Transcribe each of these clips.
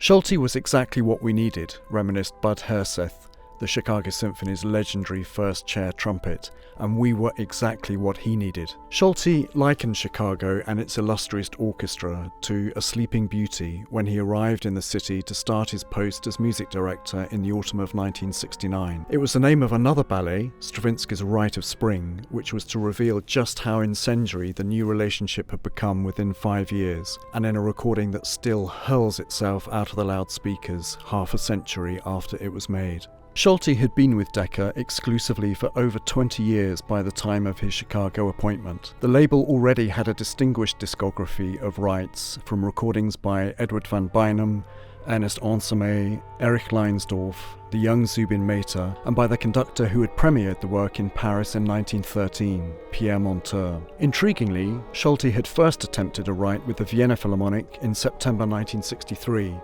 Solti was exactly what we needed, reminisced Bud Herseth, the Chicago Symphony's legendary first chair trumpet, and we were exactly what he needed. Solti likened Chicago and its illustrious orchestra to a sleeping beauty when he arrived in the city to start his post as music director in the autumn of 1969. It was the name of another ballet, Stravinsky's Rite of Spring, which was to reveal just how incendiary the new relationship had become within 5 years, and in a recording that still hurls itself out of the loudspeakers half a century after it was made. Solti had been with Decca exclusively for over 20 years by the time of his Chicago appointment. The label already had a distinguished discography of rights, from recordings by Edward van Beinum, Ernest Ansermet, Erich Leinsdorf, the young Zubin Mehta, and by the conductor who had premiered the work in Paris in 1913, Pierre Monteur. Intriguingly, Solti had first attempted a Rite with the Vienna Philharmonic in September 1963,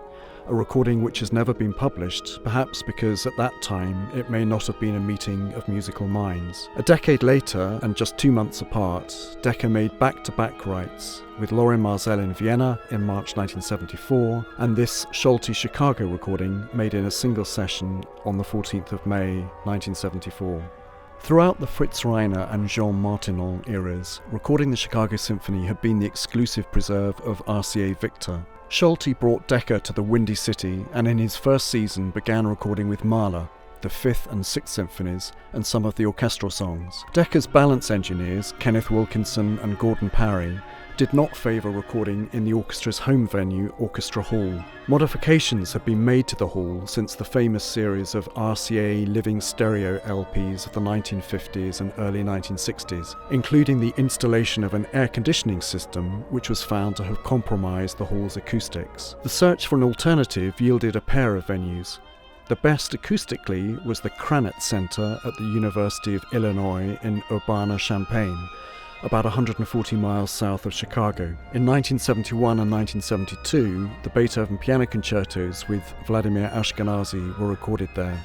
a recording which has never been published, perhaps because at that time it may not have been a meeting of musical minds. A decade later, and just 2 months apart, Decca made back-to-back Rites, with Lorin Maazel in Vienna in March 1974, and this Solti Chicago recording made in a single session on the 14th of May 1974. Throughout the Fritz Reiner and Jean Martinon eras, recording the Chicago Symphony had been the exclusive preserve of RCA Victor. Solti brought Decca to the Windy City and in his first season began recording with Maillard, the 5th and 6th symphonies, and some of the orchestral songs. Decca's balance engineers, Kenneth Wilkinson and Gordon Parry, did not favour recording in the orchestra's home venue, Orchestra Hall. Modifications had been made to the hall since the famous series of RCA living stereo LPs of the 1950s and early 1960s, including the installation of an air conditioning system which was found to have compromised the hall's acoustics. The search for an alternative yielded a pair of venues. The best acoustically was the Krannert Center at the University of Illinois in Urbana-Champaign, about 140 miles south of Chicago. In 1971 and 1972, the Beethoven piano concertos with Vladimir Ashkenazy were recorded there,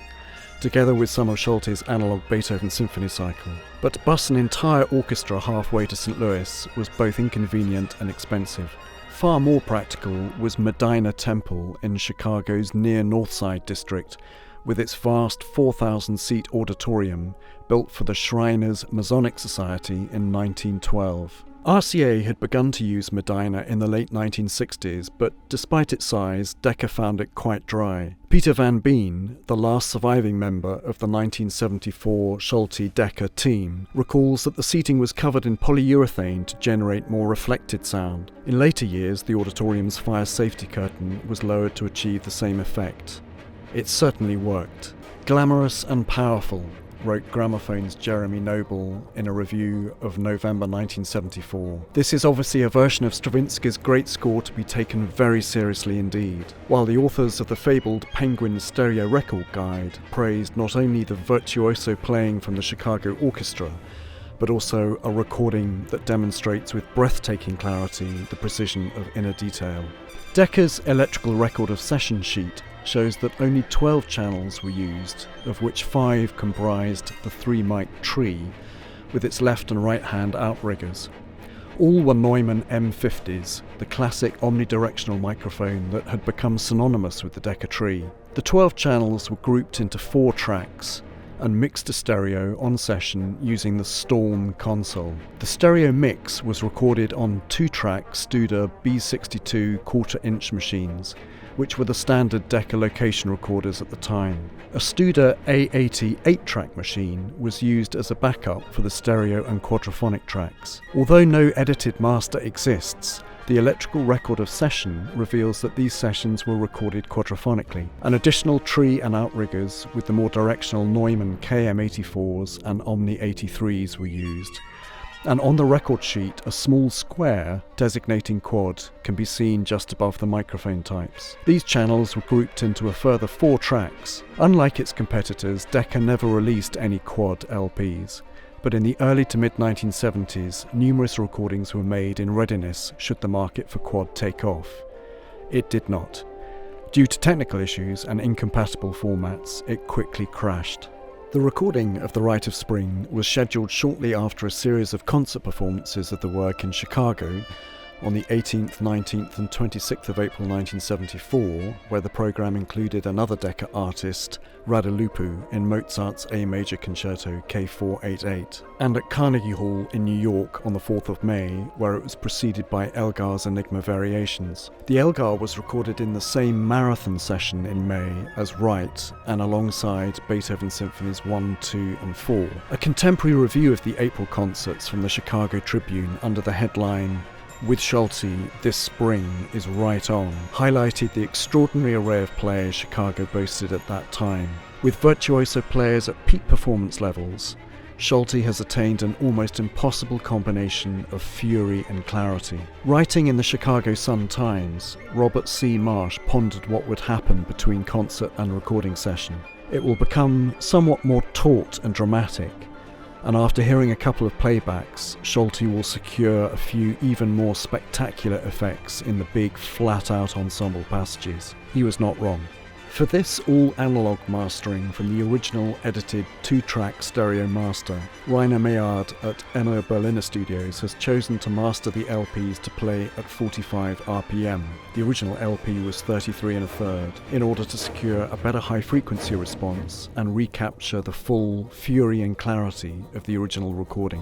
together with some of Solti's analog Beethoven symphony cycle. But to bus an entire orchestra halfway to St. Louis was both inconvenient and expensive. Far more practical was Medinah Temple in Chicago's near North Side district, with its vast 4,000-seat auditorium built for the Shriners Masonic Society in 1912. RCA had begun to use Medinah in the late 1960s, but despite its size, Decca found it quite dry. Peter Van Been, the last surviving member of the 1974 Solti-Decca team, recalls that the seating was covered in polyurethane to generate more reflected sound. In later years, the auditorium's fire safety curtain was lowered to achieve the same effect. It certainly worked. Glamorous and powerful, wrote Gramophone's Jeremy Noble in a review of November 1974. This is obviously a version of Stravinsky's great score to be taken very seriously indeed, while the authors of the fabled Penguin Stereo Record Guide praised not only the virtuoso playing from the Chicago Orchestra, but also a recording that demonstrates with breathtaking clarity the precision of inner detail. Decca's electrical record of session sheet shows that only 12 channels were used, of which 5 comprised the 3-mic tree, with its left and right hand outriggers. All were Neumann M50s, the classic omnidirectional microphone that had become synonymous with the Decca tree. The 12 channels were grouped into 4 tracks, and mixed to stereo on session using the Storm console. The stereo mix was recorded on 2-track Studer B62 1/4-inch machines, which were the standard Decca location recorders at the time. A Studer A80 8-track machine was used as a backup for the stereo and quadraphonic tracks. Although no edited master exists, the electrical record of session reveals that these sessions were recorded quadrophonically. An additional tree and outriggers with the more directional Neumann KM84s and Omni 83s were used, and on the record sheet a small square designating quad can be seen just above the microphone types. These channels were grouped into a further 4 tracks. Unlike its competitors, Decca never released any quad LPs, but in the early to mid-1970s, numerous recordings were made in readiness should the market for quad take off. It did not. Due to technical issues and incompatible formats, it quickly crashed. The recording of the Rite of Spring was scheduled shortly after a series of concert performances of the work in Chicago, On the 18th, 19th and 26th of April 1974, where the programme included another Decca artist, Radelupu, in Mozart's A Major Concerto K488, and at Carnegie Hall in New York on the 4th of May, where it was preceded by Elgar's Enigma Variations. The Elgar was recorded in the same marathon session in May as Rite, and alongside Beethoven Symphonies 1, 2 and 4. A contemporary review of the April concerts from the Chicago Tribune under the headline "With Solti, this spring is right on," highlighted the extraordinary array of players Chicago boasted at that time. With virtuoso players at peak performance levels, Solti has attained an almost impossible combination of fury and clarity. Writing in the Chicago Sun-Times, Robert C. Marsh pondered what would happen between concert and recording session. It will become somewhat more taut and dramatic, and after hearing a couple of playbacks, Solti will secure a few even more spectacular effects in the big, flat-out ensemble passages. He was not wrong. For this all-analogue mastering from the original edited 2-track stereo master, Rainer Maillard at Emil Berliner Studios has chosen to master the LPs to play at 45 RPM. The original LP was 33 1/3, in order to secure a better high-frequency response and recapture the full fury and clarity of the original recording.